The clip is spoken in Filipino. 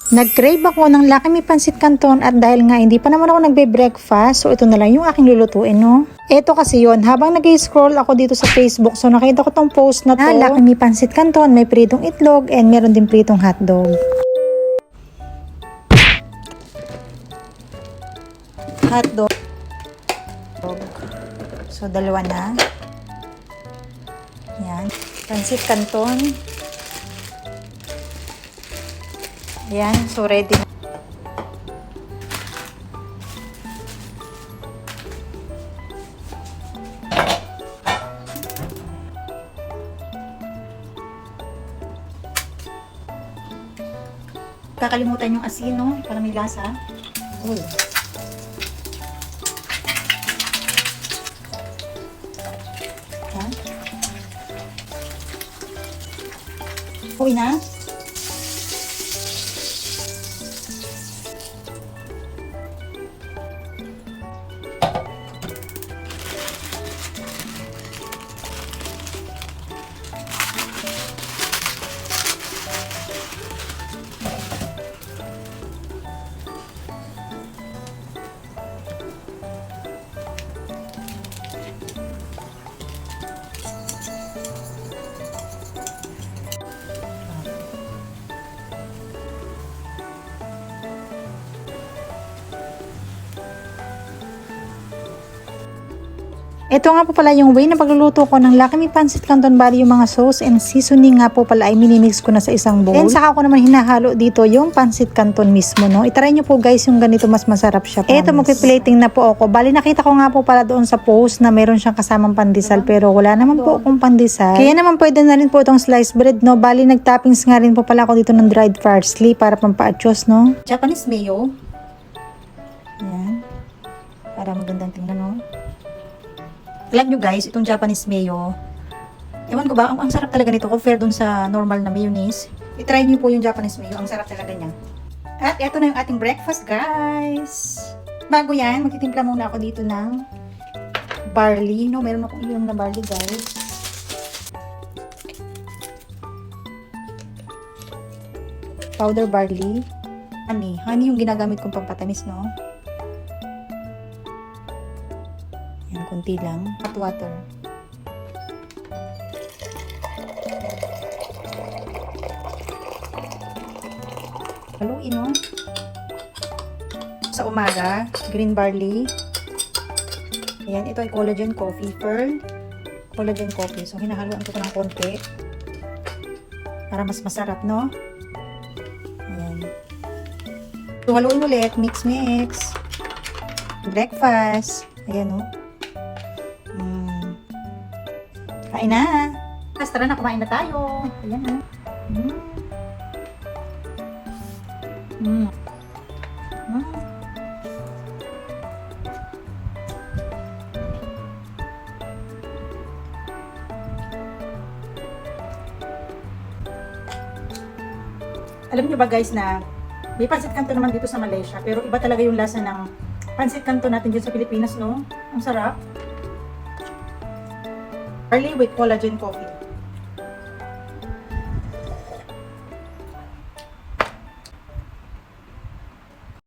Nag-crave ako ng Lucky Me Pancit Canton at dahil nga hindi pa naman ako nagbe-breakfast, so ito na lang yung aking lulutuin, no? Ito kasi yon habang nag-scroll ako dito sa Facebook, so nakita ko tong post na to. Lucky Me Pancit Canton, may pritong itlog and meron din pritong hotdog. Hotdog. So, dalawa na. Yan. Pancit Canton. Ayan, so ready. Kakalimutan yung asin, no? Para may lasa. Uy. Ayan. Uy na. Ito nga po pala yung way na pagluluto ko ng Lucky Me Pancit Canton. Bali yung mga sauce and seasoning nga po pala ay minimix ko na sa isang bowl. And saka ko naman hinahalo dito yung Pancit Canton mismo, no? Itry nyo po guys yung ganito, mas masarap siya. Ito, magpiplating na po ako. Bali nakita ko nga po pala doon sa post na meron siyang kasamang pandesal, pero wala naman po akong pandesal. Kaya naman pwede na rin po itong sliced bread, no? Bali nagtoppings nga rin po pala ako dito ng dried parsley para pampaachos, no? Japanese mayo. Ayan. Para magandang tingnan, no? Alam nyo guys, itong Japanese mayo, ewan ko ba, ang sarap talaga nito compare dun sa normal na mayonnaise. I-try nyo po yung Japanese mayo, ang sarap talaga niya. At eto na yung ating breakfast guys. Bago yan, magtitimpla muna ako dito ng barley. No, meron akong ilang na barley guys. Powder barley. Honey yung ginagamit kong pampatamis, no? Yan, kunti lang. Hot water. Haluin, no? Sa umaga, green barley. Ayan, ito ay collagen coffee. Pearl collagen coffee. So, hinahaluan ko ng konti. Para mas masarap, no? Ayan. So, haluin ulit. Mix. Breakfast. Ayan, no? Kain na. Tara na, kumain na tayo. Ayan na. Alam niyo ba guys na may pancit canton naman dito sa Malaysia, pero iba talaga yung lasa ng pancit canton natin dito sa Pilipinas, no? Ang sarap. Barley with collagen coffee.